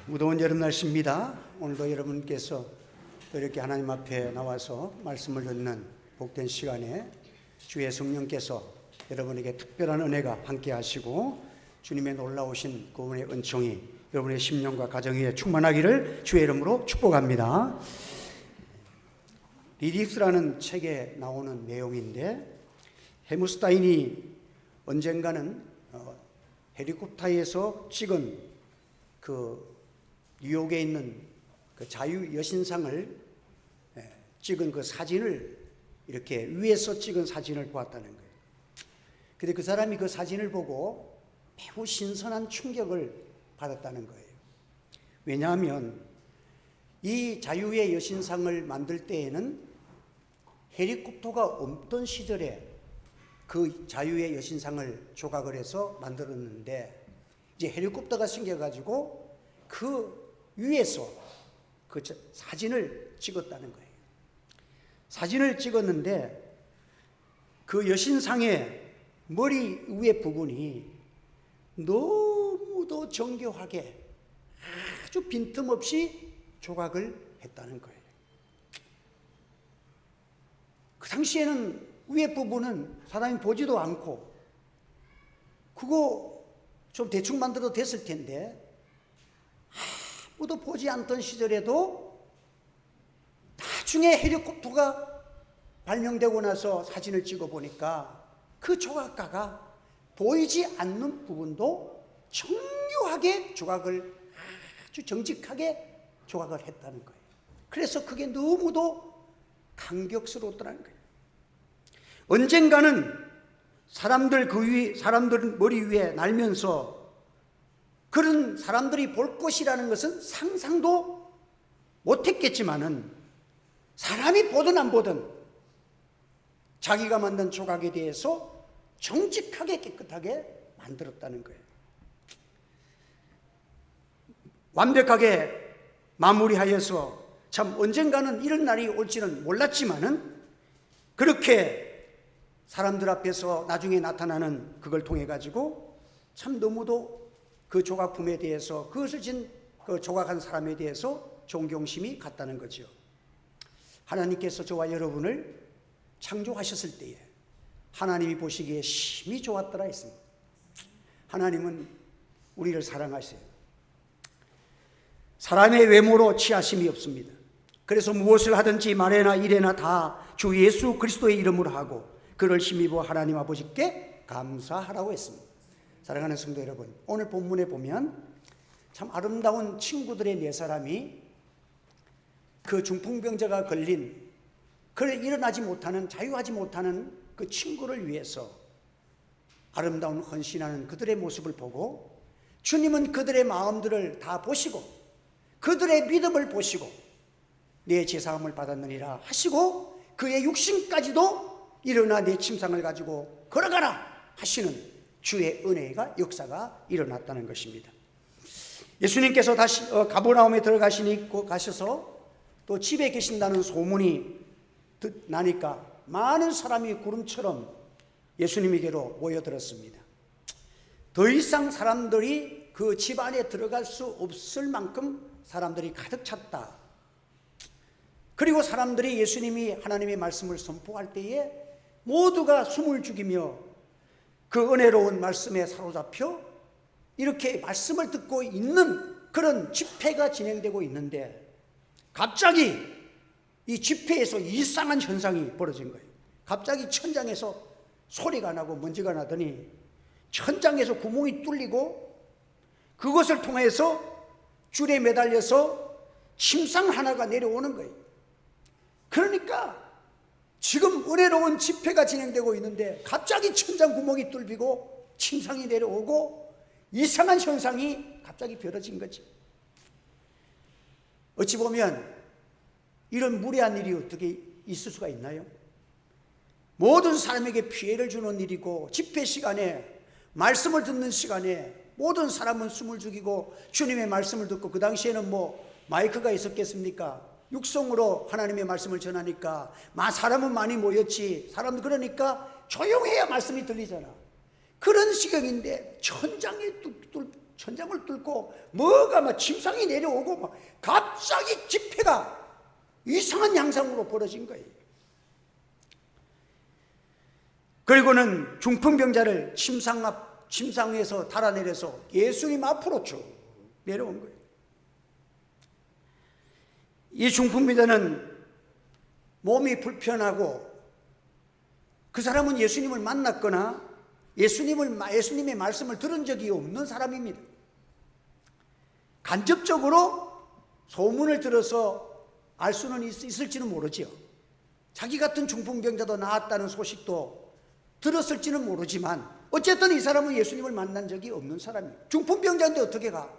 무더운 여름 날씨입니다. 오늘도 여러분께서 또 이렇게 하나님 앞에 나와서 말씀을 듣는 복된 시간에 주의 성령께서 여러분에게 특별한 은혜가 함께 하시고 주님의 놀라우신 그분의 은총이 여러분의 심령과 가정 위에 충만하기를 주의 이름으로 축복합니다. 리딕스라는 책에 나오는 내용인데, 헤무스타인이 언젠가는 헬리콥터에서 찍은 그 뉴욕에 있는 그 자유 여신상을 찍은 그 사진을 이렇게 위에서 찍은 사진을 보았다는 거예요. 근데 그 사람이 그 사진을 보고 매우 신선한 충격을 받았다는 거예요. 왜냐하면 이 자유의 여신상을 만들 때에는 헬리콥터가 없던 시절에 그 자유의 여신상을 조각을 해서 만들었는데, 이제 헬리콥터가 생겨가지고 그 위에서 그 사진을 찍었다는 거예요. 사진을 찍었는데 그 여신상의 머리 위에 부분이 너무도 정교하게 아주 빈틈없이 조각을 했다는 거예요. 그 당시에는 위에 부분은 사람이 보지도 않고 그거 좀 대충 만들어도 됐을 텐데, 아무도 보지 않던 시절에도 나중에 헬리콥터가 발명되고 나서 사진을 찍어 보니까 그 조각가가 보이지 않는 부분도 정교하게 조각을 아주 정직하게 조각을 했다는 거예요. 그래서 그게 너무도 감격스러웠다는 거예요. 언젠가는 사람들 머리 위에 날면서 그런 사람들이 볼 것이라는 것은 상상도 못했겠지만은, 사람이 보든 안 보든 자기가 만든 조각에 대해서 정직하게 깨끗하게 만들었다는 거예요. 완벽하게 마무리하여서 참 언젠가는 이런 날이 올지는 몰랐지만은, 그렇게 사람들 앞에서 나중에 나타나는 그걸 통해 가지고 참 너무도 그 조각품에 대해서, 그것을 그 조각한 사람에 대해서 존경심이 갔다는 거죠. 하나님께서 저와 여러분을 창조하셨을 때에 하나님이 보시기에 심히 좋았더라 했습니다. 하나님은 우리를 사랑하세요. 사람의 외모로 취하심이 없습니다. 그래서 무엇을 하든지 말에나 이래나 다 주 예수 그리스도의 이름으로 하고 그를 힘입어 하나님 아버지께 감사하라고 했습니다. 사랑하는 성도 여러분, 오늘 본문에 보면 참 아름다운 친구들의 네 사람이 그 중풍병자가 걸린, 그를 일어나지 못하는, 자유하지 못하는 그 친구를 위해서 아름다운 헌신하는 그들의 모습을 보고, 주님은 그들의 마음들을 다 보시고 그들의 믿음을 보시고 내 제사함을 받았느니라 하시고, 그의 육신까지도 일어나 내 침상을 가지고 걸어가라 하시는 주의 은혜가, 역사가 일어났다는 것입니다. 예수님께서 다시 가버나움에 가셔서 또 집에 계신다는 소문이 나니까 많은 사람이 구름처럼 예수님에게로 모여들었습니다. 더 이상 사람들이 그 집 안에 들어갈 수 없을 만큼 사람들이 가득 찼다. 그리고 사람들이 예수님이 하나님의 말씀을 선포할 때에 모두가 숨을 죽이며 그 은혜로운 말씀에 사로잡혀 이렇게 말씀을 듣고 있는 그런 집회가 진행되고 있는데, 갑자기 이 집회에서 이상한 현상이 벌어진 거예요. 갑자기 천장에서 소리가 나고 먼지가 나더니 천장에서 구멍이 뚫리고 그것을 통해서 줄에 매달려서 침상 하나가 내려오는 거예요. 그러니까 지금 은혜로운 집회가 진행되고 있는데 갑자기 천장 구멍이 뚫리고 침상이 내려오고 이상한 현상이 갑자기 벌어진 거죠. 어찌 보면 이런 무례한 일이 어떻게 있을 수가 있나요? 모든 사람에게 피해를 주는 일이고, 집회 시간에 말씀을 듣는 시간에 모든 사람은 숨을 죽이고 주님의 말씀을 듣고, 그 당시에는 뭐 마이크가 있었겠습니까? 육성으로 하나님의 말씀을 전하니까 사람은 많이 모였지, 사람들 그러니까 조용해야 말씀이 들리잖아. 그런 시경인데 천장에 천장을 뚫고 뭐가 막 침상이 내려오고 막 갑자기 집회가 이상한 양상으로 벌어진 거예요. 그리고는 중풍병자를 침상에서 달아내려서 예수님 앞으로 쭉 내려온 거예요. 이 중풍병자는 몸이 불편하고 그 사람은 예수님을 만났거나 예수님의 말씀을 들은 적이 없는 사람입니다. 간접적으로 소문을 들어서 알 수는 있을지는 모르죠. 자기 같은 중풍병자도 나았다는 소식도 들었을지는 모르지만 어쨌든 이 사람은 예수님을 만난 적이 없는 사람이에요. 중풍병자인데 어떻게 가?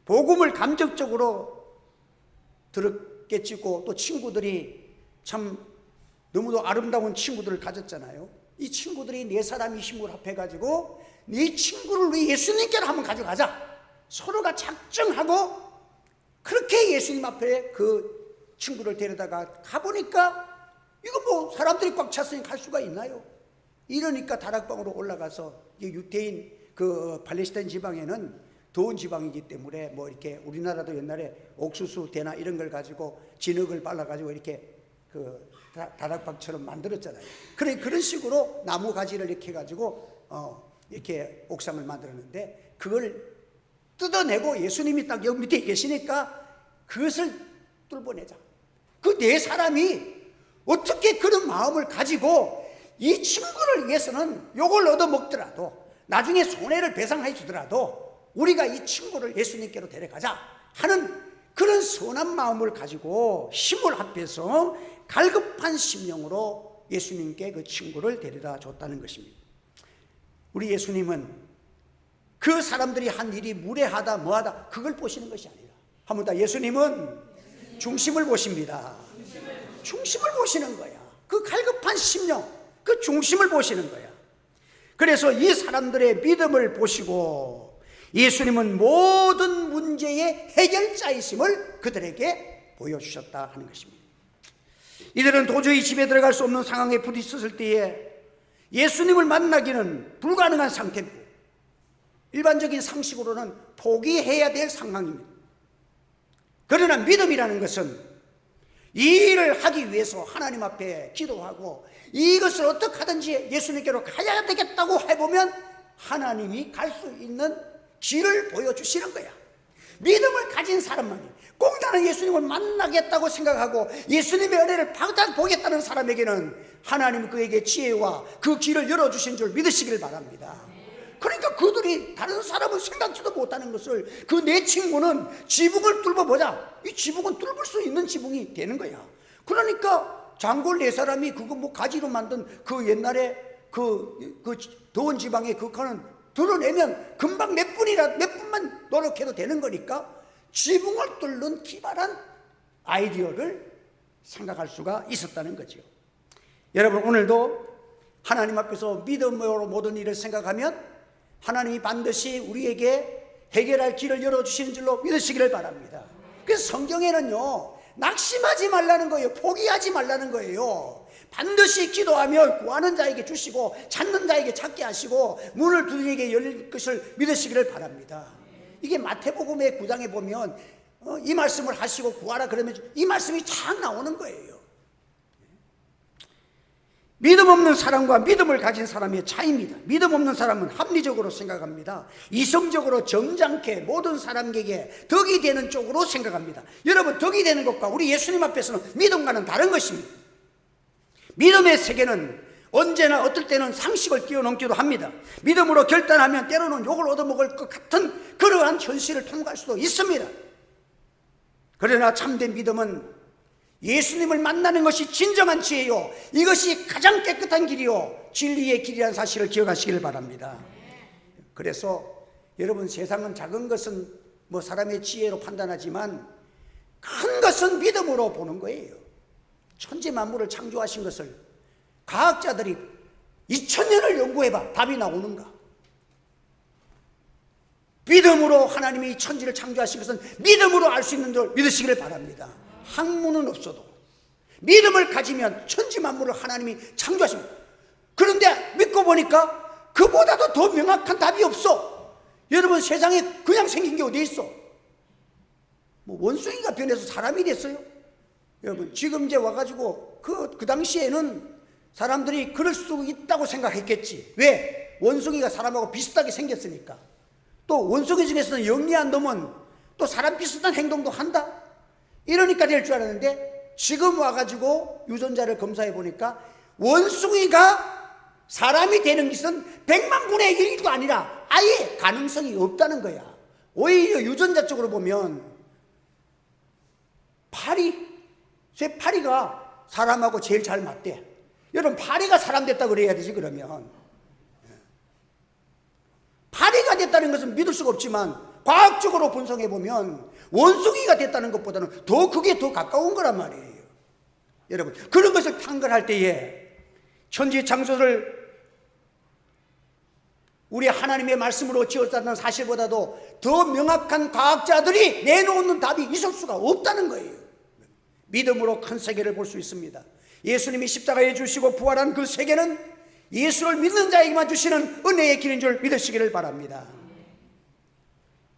복음을 간접적으로 들었겠지고 또 친구들이 참 너무도 아름다운 친구들을 가졌잖아요. 이 친구들이 네 사람이 힘을 합해가지고 네 친구를 위해 예수님께로 한번 가져가자. 서로가 작정하고 그렇게 예수님 앞에 그 친구를 데려다가 가보니까 이거 뭐 사람들이 꽉 찼으니 갈 수가 있나요? 이러니까 다락방으로 올라가서 유대인 그 팔레스타인 지방에는 더운 지방이기 때문에 뭐 이렇게 우리나라도 옛날에 옥수수 대나 이런 걸 가지고 진흙을 발라가지고 이렇게 그 다락방처럼 만들었잖아요. 그런 식으로 나무 가지를 이렇게 해가지고 이렇게 옥상을 만들었는데 그걸 뜯어내고 예수님이 딱 여기 밑에 계시니까 그것을 뚫어내자. 그 네 사람이 어떻게 그런 마음을 가지고 이 친구를 위해서는 욕을 얻어먹더라도 나중에 손해를 배상해 주더라도 우리가 이 친구를 예수님께로 데려가자 하는 그런 선한 마음을 가지고 힘을 합해서 갈급한 심령으로 예수님께 그 친구를 데려다 줬다는 것입니다. 우리 예수님은 그 사람들이 한 일이 무례하다 뭐하다 그걸 보시는 것이 아니라 한번 더 예수님은 중심을 보십니다. 중심을 보시는 거야. 그 갈급한 심령, 그 중심을 보시는 거야. 그래서 이 사람들의 믿음을 보시고 예수님은 모든 문제의 해결자이심을 그들에게 보여주셨다 하는 것입니다. 이들은 도저히 집에 들어갈 수 없는 상황에 부딪혔을 때에 예수님을 만나기는 불가능한 상태고 일반적인 상식으로는 포기해야 될 상황입니다. 그러나 믿음이라는 것은 이 일을 하기 위해서 하나님 앞에 기도하고 이것을 어떻게 하든지 예수님께로 가야 되겠다고 해보면 하나님이 갈 수 있는 길을 보여주시는 거야. 믿음을 가진 사람만이 꼭 나는 예수님을 만나겠다고 생각하고 예수님의 은혜를 받아보겠다는 사람에게는 하나님이 그에게 지혜와 그 길을 열어주신 줄 믿으시길 바랍니다. 그러니까 그들이 다른 사람은 생각지도 못하는 것을 그 내 친구는 지붕을 뚫어보자. 이 지붕은 뚫을 수 있는 지붕이 되는 거야. 그러니까 장골 네 사람이 그거 뭐 가지로 만든 그 옛날에 그 더운 지방에 그 칸은 드러내면 금방 몇 분만 노력해도 되는 거니까 지붕을 뚫는 기발한 아이디어를 생각할 수가 있었다는 거죠. 여러분 오늘도 하나님 앞에서 믿음으로 모든 일을 생각하면 하나님이 반드시 우리에게 해결할 길을 열어주시는 줄로 믿으시기를 바랍니다. 그래서 성경에는요 낙심하지 말라는 거예요. 포기하지 말라는 거예요. 반드시 기도하면 구하는 자에게 주시고 찾는 자에게 찾게 하시고 문을 두드리는 이에게 열릴 것을 믿으시기를 바랍니다. 이게 마태복음의 9장에 보면 이 말씀을 하시고 구하라 그러면 이 말씀이 쫙 나오는 거예요. 믿음 없는 사람과 믿음을 가진 사람의 차이입니다. 믿음 없는 사람은 합리적으로 생각합니다. 이성적으로 점잖게 모든 사람에게 덕이 되는 쪽으로 생각합니다. 여러분 덕이 되는 것과 우리 예수님 앞에서는 믿음과는 다른 것입니다. 믿음의 세계는 언제나 어떨 때는 상식을 뛰어넘기도 합니다. 믿음으로 결단하면 때로는 욕을 얻어먹을 것 같은 그러한 현실을 통과할 수도 있습니다. 그러나 참된 믿음은 예수님을 만나는 것이 진정한 지혜요 이것이 가장 깨끗한 길이요 진리의 길이라는 사실을 기억하시길 바랍니다. 그래서 여러분 세상은 작은 것은 뭐 사람의 지혜로 판단하지만 큰 것은 믿음으로 보는 거예요. 천지 만물을 창조하신 것을 과학자들이 2000년을 연구해봐 답이 나오는가? 믿음으로 하나님이 천지를 창조하신 것은 믿음으로 알 수 있는 줄 믿으시기를 바랍니다. 학문은 없어도 믿음을 가지면 천지 만물을 하나님이 창조하십니다. 그런데 믿고 보니까 그보다도 더 명확한 답이 없어. 여러분, 세상에 그냥 생긴 게 어디 있어? 뭐 원숭이가 변해서 사람이 됐어요? 여러분, 지금 이제 와가지고 그 당시에는 사람들이 그럴 수 있다고 생각했겠지. 왜? 원숭이가 사람하고 비슷하게 생겼으니까. 또 원숭이 중에서는 영리한 놈은 또 사람 비슷한 행동도 한다, 이러니까 될 줄 알았는데, 지금 와가지고 유전자를 검사해 보니까 원숭이가 사람이 되는 것은 100만 분의 1도 아니라 아예 가능성이 없다는 거야. 오히려 유전자적으로 보면 제 파리가 사람하고 제일 잘 맞대. 여러분, 파리가 사람 됐다 그래야 되지. 그러면 파리가 됐다는 것은 믿을 수가 없지만 과학적으로 분석해 보면 원숭이가 됐다는 것보다는 그게 더 가까운 거란 말이에요. 여러분, 그런 것을 판결할 때에 천지 창조를 우리 하나님의 말씀으로 지었다는 사실보다도 더 명확한 과학자들이 내놓는 답이 있을 수가 없다는 거예요. 믿음으로 큰 세계를 볼 수 있습니다. 예수님이 십자가에 주시고 부활한 그 세계는 예수를 믿는 자에게만 주시는 은혜의 길인 줄 믿으시기를 바랍니다.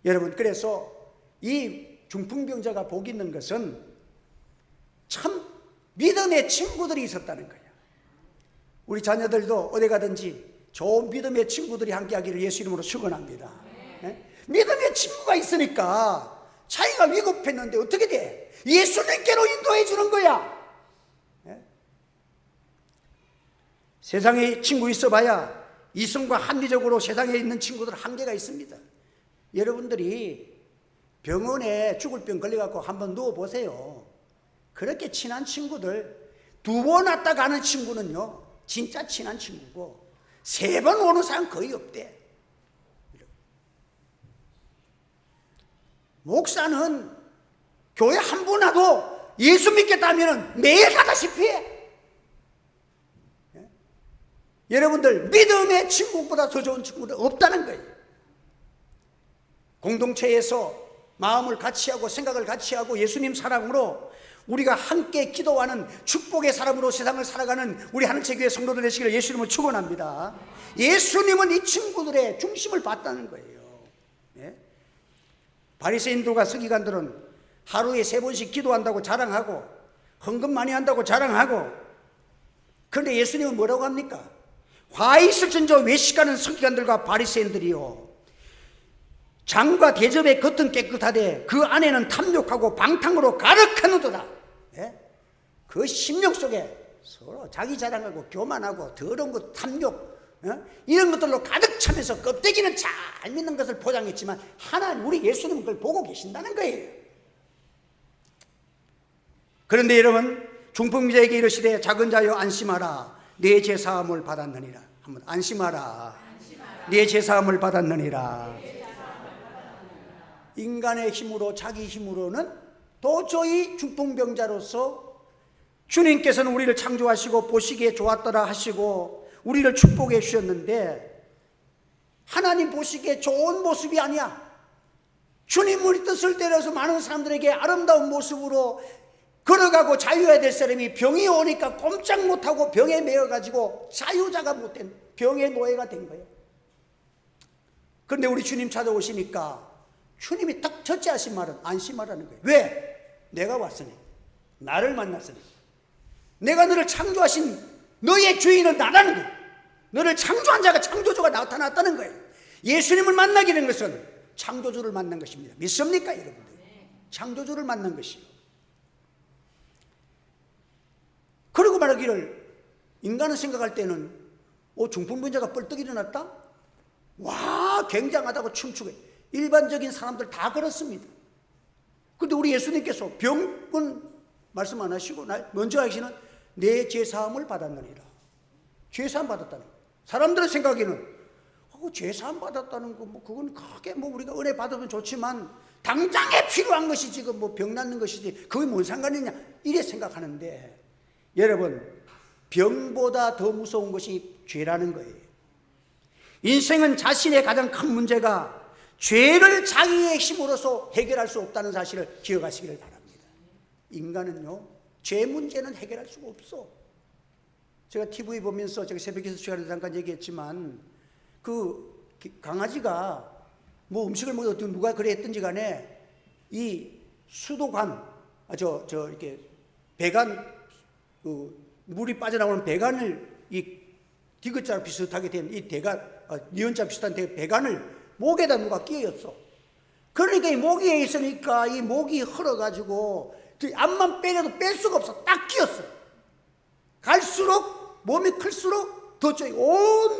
여러분, 그래서 이 중풍병자가 복 있는 것은 참 믿음의 친구들이 있었다는 거예요. 우리 자녀들도 어디 가든지 좋은 믿음의 친구들이 함께하기를 예수 이름으로 축원합니다. 네? 믿음의 친구가 있으니까 자기가 위급했는데 어떻게 돼? 예수님께로 인도해 주는 거야. 네? 세상에 친구 있어봐야 이성과 합리적으로 세상에 있는 친구들 한계가 있습니다. 여러분들이 병원에 죽을 병 걸려갖고 한번 누워보세요. 그렇게 친한 친구들 2번 왔다 가는 친구는요 진짜 친한 친구고, 3번 오는 사람 거의 없대. 목사는 교회 한 번 와도 예수 믿겠다면 매일 가다시피 해. 여러분들, 믿음의 친구보다 더 좋은 친구는 없다는 거예요. 공동체에서 마음을 같이 하고 생각을 같이 하고 예수님 사랑으로 우리가 함께 기도하는 축복의 사람으로 세상을 살아가는 우리 하늘채 교회 성도들 되시기를 예수 이름으로 축원합니다. 예수님은 이 친구들의 중심을 봤다는 거예요. 네? 바리새인들과 서기관들은 하루에 3번씩 기도한다고 자랑하고 헌금 많이 한다고 자랑하고, 그런데 예수님은 뭐라고 합니까? 화 있을진저 외식하는 서기관들과 바리새인들이요, 장과 대접의 겉은 깨끗하되 그 안에는 탐욕하고 방탕으로 가득하노도다. 예? 그 심령 속에 서로 자기 자랑하고 교만하고 더러운 것, 탐욕, 이런 것들로 가득 차면서 껍데기는 잘 믿는 것을 포장했지만 하나님, 우리 예수님은 그걸 보고 계신다는 거예요. 그런데 여러분, 중풍자에게 이르시되 작은 자여 안심하라, 내 죄사함을 받았느니라. 한번 안심하라, 내 죄사함을 받았느니라. 인간의 힘으로, 자기 힘으로는 도저히 중풍병자로서 주님께서는 우리를 창조하시고 보시기에 좋았더라 하시고 우리를 축복해 주셨는데, 하나님 보시기에 좋은 모습이 아니야. 주님 우리 뜻을 따라서 많은 사람들에게 아름다운 모습으로 걸어가고 자유해야 될 사람이 병이 오니까 꼼짝 못하고 병에 매여가지고 자유자가 못된 병의 노예가 된 거예요. 그런데 우리 주님 찾아오시니까 주님이 딱 첫째 하신 말은 안심하라는 거예요. 왜? 내가 왔으니, 나를 만났으니, 내가 너를 창조하신 너의 주인은 나라는 거예요. 너를 창조한 자가, 창조주가 나타났다는 거예요. 예수님을 만나게 된 것은 창조주를 만난 것입니다. 믿습니까 여러분들? 창조주를 만난 것이요. 그리고 말하기를, 인간은 생각할 때는 중풍병자가 뻘떡 일어났다? 와, 굉장하다고 춤추고, 일반적인 사람들 다 그렇습니다. 그런데 우리 예수님께서 병은 말씀 안 하시고 먼저 하시는 내 죄사함을 받았느니라. 죄사함 받았다는 거예요. 사람들의 생각에는 죄사함 받았다는 거 그건 크게 우리가 은혜 받으면 좋지만 당장에 필요한 것이 지금 병 낫는 것이지 그게 뭔 상관이냐, 이래 생각하는데, 여러분, 병보다 더 무서운 것이 죄라는 거예요. 인생은 자신의 가장 큰 문제가 죄를 자기의 힘으로서 해결할 수 없다는 사실을 기억하시기를 바랍니다. 인간은요, 죄 문제는 해결할 수가 없어. 제가 TV 보면서, 제가 새벽 기도 시간에 잠깐 얘기했지만, 그 강아지가 뭐 음식을 먹어도 누가 그래 했든지 간에 이 수도관, 이렇게 배관, 물이 빠져나오는 배관을 이 디귿자 비슷하게 된 이 니은자 비슷한 배관을 목에다 누가 끼었어. 그러니까 이 모기에 있으니까 이 목이 흘러가지고 앞만 빼려도 뺄 수가 없어. 딱 끼었어. 갈수록 몸이 클수록 더 쪼이 온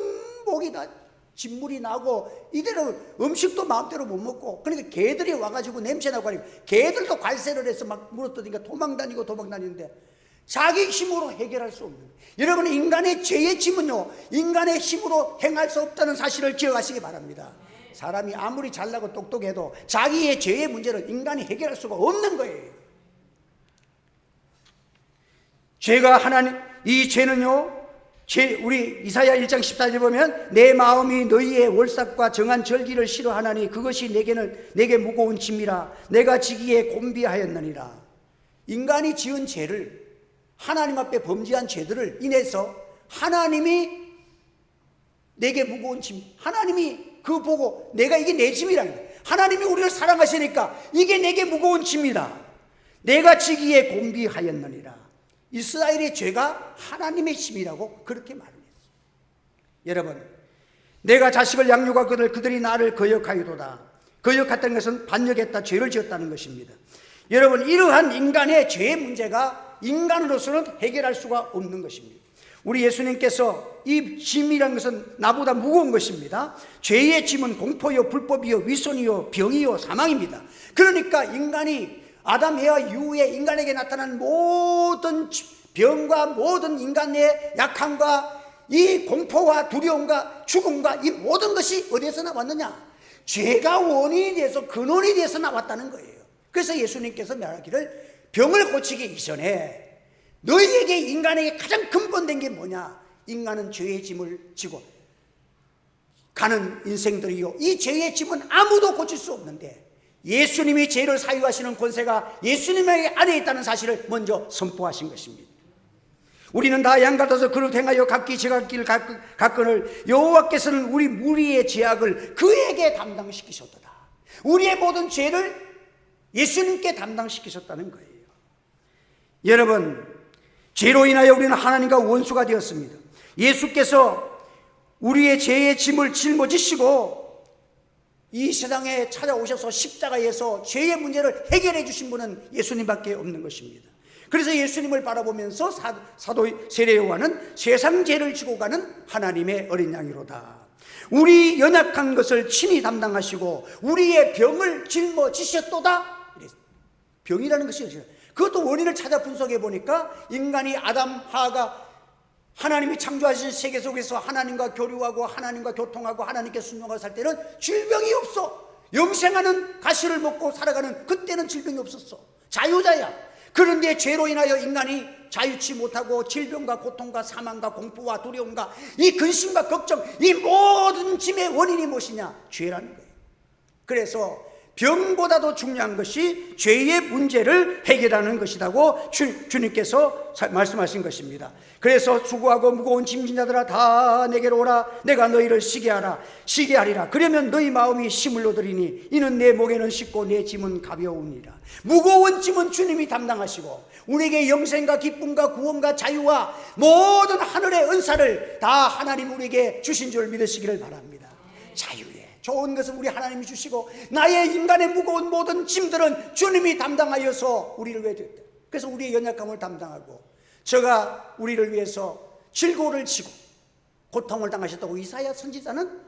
목이 다 진물이 나고 이대로 음식도 마음대로 못 먹고, 그러니까 개들이 와가지고 냄새나고 하니까 개들도 관세를 해서 막 물어뜯으니까 도망다니는데 자기 힘으로 해결할 수 없는 거예요. 여러분, 인간의 죄의 짐은요, 인간의 힘으로 행할 수 없다는 사실을 기억하시기 바랍니다. 사람이 아무리 잘나고 똑똑해도 자기의 죄의 문제를 인간이 해결할 수가 없는 거예요. 이 죄는요, 우리 이사야 1장 14절 보면 내 마음이 너희의 월삭과 정한 절기를 싫어하나니 그것이 내게 무거운 짐이라 내가 지기에 곤비하였느니라. 인간이 지은 죄를, 하나님 앞에 범죄한 죄들을 인해서 하나님이 내게 무거운 짐, 하나님이 그거 보고 내가 이게 내 짐이라는 거예요. 하나님이 우리를 사랑하시니까 이게 내게 무거운 짐이다. 내가 지기에 곤비하였느니라. 이스라엘의 죄가 하나님의 힘이라고 그렇게 말을 했어요. 여러분, 내가 자식을 양육하거늘 그들이 나를 거역하여도다. 거역했다는 것은 반역했다, 죄를 지었다는 것입니다. 여러분, 이러한 인간의 죄의 문제가 인간으로서는 해결할 수가 없는 것입니다. 우리 예수님께서 이 짐이라는 것은 나보다 무거운 것입니다. 죄의 짐은 공포요, 불법이요, 위선이요, 병이요, 사망입니다. 그러니까 인간이 아담 에와 이후에 인간에게 나타난 모든 병과 모든 인간의 약함과 이 공포와 두려움과 죽음과 이 모든 것이 어디에서 나왔느냐? 죄가 원인이 돼서, 근원이 돼서 나왔다는 거예요. 그래서 예수님께서 말하기를 병을 고치기 이전에 너희에게, 인간에게 가장 근본된 게 뭐냐? 인간은 죄의 짐을 지고 가는 인생들이요, 이 죄의 짐은 아무도 고칠 수 없는데 예수님이 죄를 사유하시는 권세가 예수님의 안에 있다는 사실을 먼저 선포하신 것입니다. 우리는 다 양 같아서 그릇 행하여 각기 제갈 길을 갔거늘 여호와께서는 우리 무리의 죄악을 그에게 담당시키셨도다. 우리의 모든 죄를 예수님께 담당시키셨다는 거예요. 여러분, 죄로 인하여 우리는 하나님과 원수가 되었습니다. 예수께서 우리의 죄의 짐을 짊어지시고 이 세상에 찾아오셔서 십자가에서 죄의 문제를 해결해 주신 분은 예수님밖에 없는 것입니다. 그래서 예수님을 바라보면서 사도 세례 요한은 세상 죄를 지고 가는 하나님의 어린 양이로다. 우리 연약한 것을 친히 담당하시고 우리의 병을 짊어지셨도다. 병이라는 것이, 그것도 원인을 찾아 분석해 보니까 인간이 아담, 하가 하나님이 창조하신 세계 속에서 하나님과 교류하고 하나님과 교통하고 하나님께 순종하고 살 때는 질병이 없어. 영생하는 가시를 먹고 살아가는 그때는 질병이 없었어. 자유자야. 그런데 죄로 인하여 인간이 자유치 못하고 질병과 고통과 사망과 공포와 두려움과 이 근심과 걱정, 이 모든 짐의 원인이 무엇이냐? 죄라는 거예요. 그래서 병보다도 중요한 것이 죄의 문제를 해결하는 것이라고 주님께서 말씀하신 것입니다. 그래서 수고하고 무거운 짐진 자들아 다 내게로 오라. 내가 너희를 쉬게 하리라. 그러면 너희 마음이 힘을 얻으리니 이는 내 목에는 쉽고 내 짐은 가벼우니라. 무거운 짐은 주님이 담당하시고 우리에게 영생과 기쁨과 구원과 자유와 모든 하늘의 은사를 다 하나님 우리에게 주신 줄 믿으시기를 바랍니다. 자유에 좋은 것은 우리 하나님이 주시고 나의 인간의 무거운 모든 짐들은 주님이 담당하여서 우리를 위해 됐다. 그래서 우리의 연약함을 담당하고 저가 우리를 위해서 질고를 지고 고통을 당하셨다고 이사야 선지자는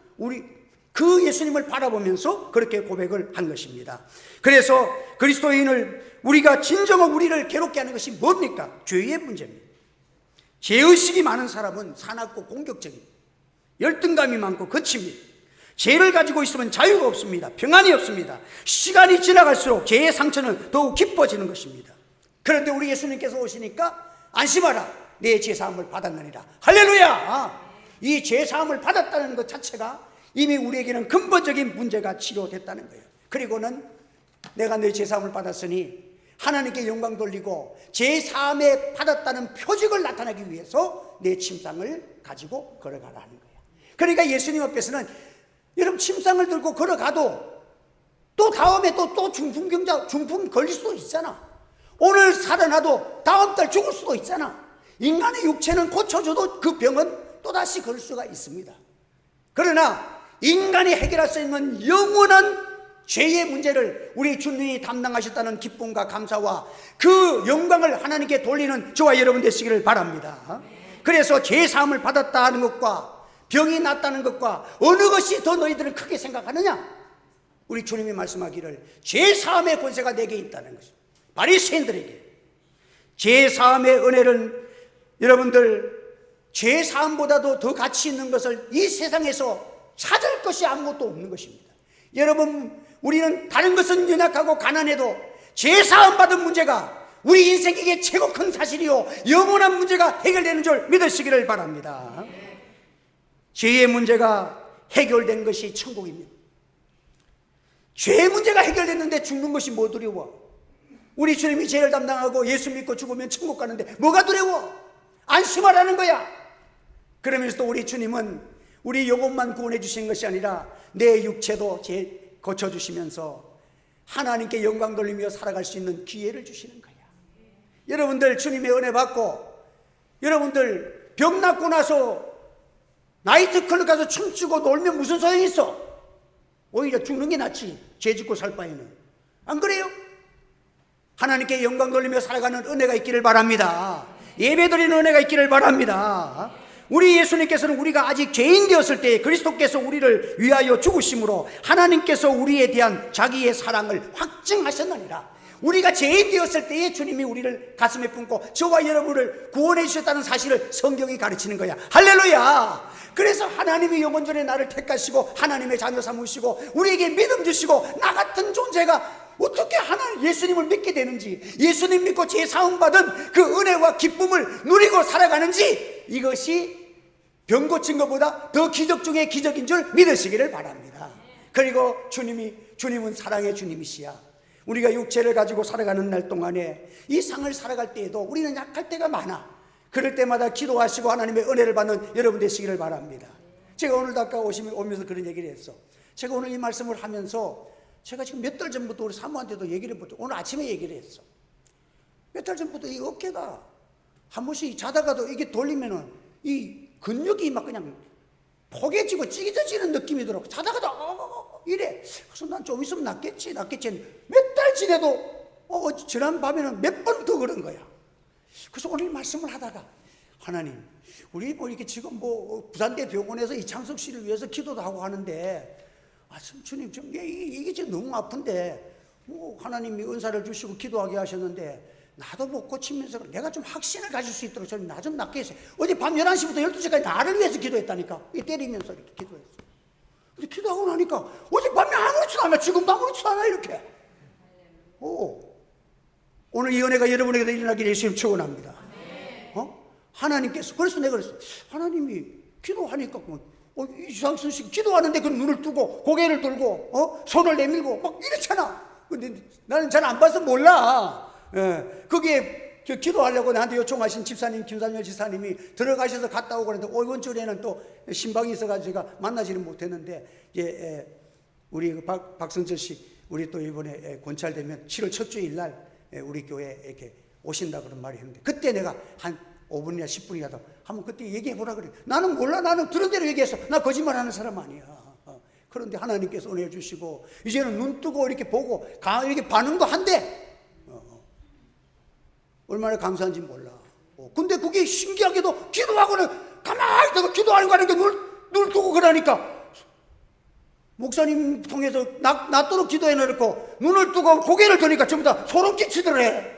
그 예수님을 바라보면서 그렇게 고백을 한 것입니다. 그래서 그리스도인을 우리가 진정한 우리를 괴롭게 하는 것이 뭡니까? 죄의 문제입니다. 죄의식이 많은 사람은 사납고 공격적입니다. 열등감이 많고 거칩니다. 죄를 가지고 있으면 자유가 없습니다. 평안이 없습니다. 시간이 지나갈수록 죄의 상처는 더욱 깊어지는 것입니다. 그런데 우리 예수님께서 오시니까 안심하라, 내 죄사함을 받았느니라. 할렐루야. 이 죄사함을 받았다는 것 자체가 이미 우리에게는 근본적인 문제가 치료됐다는 거예요. 그리고는 내가 내 죄사함을 받았으니 하나님께 영광 돌리고 죄사함에 받았다는 표적을 나타내기 위해서 내 침상을 가지고 걸어가라는 거예요. 그러니까 예수님 앞에서는 여러분 침상을 들고 걸어가도 또 다음에 또 중풍 걸릴 수도 있잖아. 오늘 살아나도 다음 달 죽을 수도 있잖아. 인간의 육체는 고쳐줘도 그 병은 또다시 걸릴 수가 있습니다. 그러나 인간이 해결할 수 있는 영원한 죄의 문제를 우리 주님이 담당하셨다는 기쁨과 감사와 그 영광을 하나님께 돌리는 저와 여러분 되시기를 바랍니다. 그래서 죄사함을 받았다 하는 것과 병이 낫다는 것과 어느 것이 더 너희들은 크게 생각하느냐? 우리 주님이 말씀하기를 죄사함의 권세가 내게 있다는 것입니다. 바리새인들에게 죄사함의 은혜는 여러분들 죄사함보다도 더 가치 있는 것을 이 세상에서 찾을 것이 아무것도 없는 것입니다. 여러분, 우리는 다른 것은 연약하고 가난해도 죄사함 받은 문제가 우리 인생에게 최고 큰 사실이요 영원한 문제가 해결되는 줄 믿으시기를 바랍니다. 죄의 문제가 해결된 것이 천국입니다. 죄의 문제가 해결됐는데 죽는 것이 뭐 두려워? 우리 주님이 죄를 담당하고 예수 믿고 죽으면 천국 가는데 뭐가 두려워? 안심하라는 거야. 그러면서 또 우리 주님은 우리 영혼만 구원해 주신 것이 아니라 내 육체도 고쳐주시면서 하나님께 영광 돌리며 살아갈 수 있는 기회를 주시는 거야. 여러분들 주님의 은혜 받고 여러분들 병 낫고 나서 나이트클럽 가서 춤추고 놀면 무슨 소용이 있어? 오히려 죽는 게 낫지. 죄 짓고 살 바에는. 안 그래요? 하나님께 영광 돌리며 살아가는 은혜가 있기를 바랍니다. 예배드리는 은혜가 있기를 바랍니다. 우리 예수님께서는 우리가 아직 죄인 되었을 때 그리스도께서 우리를 위하여 죽으심으로 하나님께서 우리에 대한 자기의 사랑을 확증하셨느니라. 우리가 죄인 되었을 때에 주님이 우리를 가슴에 품고 저와 여러분을 구원해 주셨다는 사실을 성경이 가르치는 거야. 할렐루야. 그래서 하나님이 영원전에 나를 택하시고 하나님의 자녀 삼으시고 우리에게 믿음 주시고 나 같은 존재가 어떻게 예수님을 믿게 되는지, 예수님 믿고 죄사함 받은 그 은혜와 기쁨을 누리고 살아가는지, 이것이 병 고친 것보다 더 기적 중에 기적인 줄 믿으시기를 바랍니다. 그리고 주님은 사랑의 주님이시야. 우리가 육체를 가지고 살아가는 날 동안에 이 상을 살아갈 때에도 우리는 약할 때가 많아. 그럴 때마다 기도하시고 하나님의 은혜를 받는 여러분 되시기를 바랍니다. 제가 오늘도 아까 오면서 그런 얘기를 했어. 제가 오늘 이 말씀을 하면서 제가 지금 몇 달 전부터 우리 사모한테도 얘기를 했죠. 오늘 아침에 얘기를 했어. 몇 달 전부터 이 어깨가 한 번씩 자다가도 이게 돌리면은 이 근육이 막 그냥 포개지고 찢어지는 느낌이 들어. 자다가도 이래. 그래서 난 좀 있으면 낫겠지. 몇 달 지내도 지난 밤에는 몇 번 더 그런 거야. 그래서 오늘 말씀을 하다가 하나님, 우리 뭐 이렇게 지금 뭐 부산대 병원에서 이창석 씨를 위해서 기도도 하고 하는데 주님, 이게 지금 너무 아픈데, 뭐, 하나님이 은사를 주시고 기도하게 하셨는데, 나도 못 고치면서 내가 좀 확신을 가질 수 있도록 좀 나 좀 낫게 했어요. 어제 밤 11시부터 12시까지 나를 위해서 기도했다니까. 때리면서 이렇게 기도했어. 근데 기도하고 나니까, 어제 밤에 아무렇지도 않아. 지금도 아무렇지도 않아, 이렇게. 오늘 이 은혜가 여러분에게도 일어나기를 예수님 축원합니다. 하나님께서, 그래서 내가 그랬어. 하나님이 기도하니까, 이상순 씨 기도하는데 그 눈을 뜨고 고개를 들고 손을 내밀고 막 이렇잖아. 근데 나는 잘 안 봐서 몰라. 거기에 기도하려고 나한테 요청하신 집사님 김삼열 지사님이 들어가셔서 갔다 오고 그랬는데 이번 주에는 또 신방이 있어가지고 제가 만나지는 못했는데 우리 박성철 씨 우리 또 이번에 권찰되면 7월 첫 주일 날 우리 교회에 이렇게 오신다 그런 말이 했는데 그때 내가 한 5분이나 10분이라도 한번 그때 얘기해 보라 그래. 나는 몰라. 나는 들은 대로 얘기했어. 나 거짓말하는 사람 아니야. 그런데 하나님께서 은혜 주시고 이제는 눈 뜨고 이렇게 보고 이렇게 반응도 한대. 얼마나 감사한지 몰라. 근데 그게 신기하게도 기도하고는 가만히 있다가 기도하는 거 아니까 눈을 뜨고 그러니까 목사님 통해서 낫도록 기도해 놓고 눈을 뜨고 고개를 드니까 전부 다 소름 끼치더래.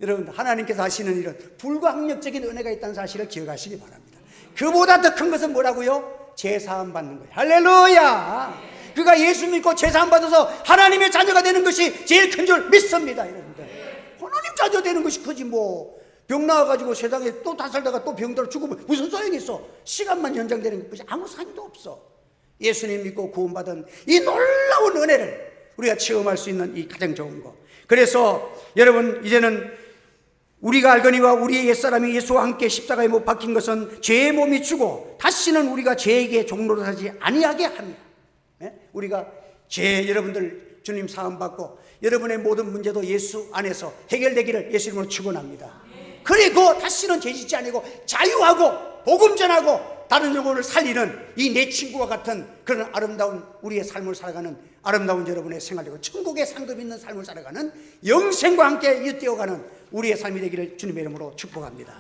여러분, 하나님께서 하시는 일은 불가항력적인 은혜가 있다는 사실을 기억하시기 바랍니다. 그보다 더 큰 것은 뭐라고요? 죄사함 받는 거예요. 할렐루야. 그가 예수 믿고 죄사함 받아서 하나님의 자녀가 되는 것이 제일 큰 줄 믿습니다. 여러분들, 하나님 자녀 되는 것이 크지 뭐. 병 나와가지고 세상에 또 다 살다가 또 병들어 죽으면 무슨 소용이 있어. 시간만 연장되는 것이 아무 상관도 없어. 예수님 믿고 구원받은 이 놀라운 은혜를 우리가 체험할 수 있는 이 가장 좋은 거. 그래서 여러분, 이제는 우리가 알거니와 우리의 옛사람이 예수와 함께 십자가에 못 박힌 것은 죄의 몸이 주고 다시는 우리가 죄에게 종노릇하지 아니하게 합니다. 우리가 여러분들 주님 사함 받고 여러분의 모든 문제도 예수 안에서 해결되기를 예수 이름으로 축원합니다. 그리고 다시는 죄짓지 아니고 자유하고 복음 전하고 다른 영혼을 살리는 이 내 친구와 같은 그런 아름다운 우리의 삶을 살아가는 아름다운 여러분의 생활이고 천국의 상급 있는 삶을 살아가는 영생과 함께 잇대어가는 우리의 삶이 되기를 주님의 이름으로 축복합니다.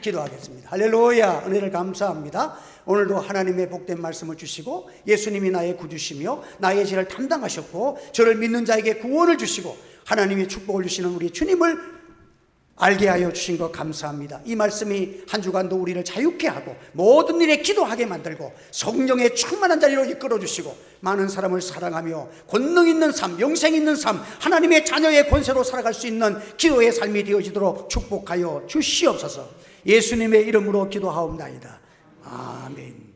기도하겠습니다. 할렐루야. 은혜를 감사합니다. 오늘도 하나님의 복된 말씀을 주시고 예수님이 나의 구주시며 나의 죄를 담당하셨고 저를 믿는 자에게 구원을 주시고 하나님의 축복을 주시는 우리 주님을 알게 하여 주신 것 감사합니다. 이 말씀이 한 주간도 우리를 자유케 하고 모든 일에 기도하게 만들고 성령의 충만한 자리로 이끌어 주시고 많은 사람을 사랑하며 권능 있는 삶, 영생 있는 삶, 하나님의 자녀의 권세로 살아갈 수 있는 기도의 삶이 되어지도록 축복하여 주시옵소서. 예수님의 이름으로 기도하옵나이다. 아멘.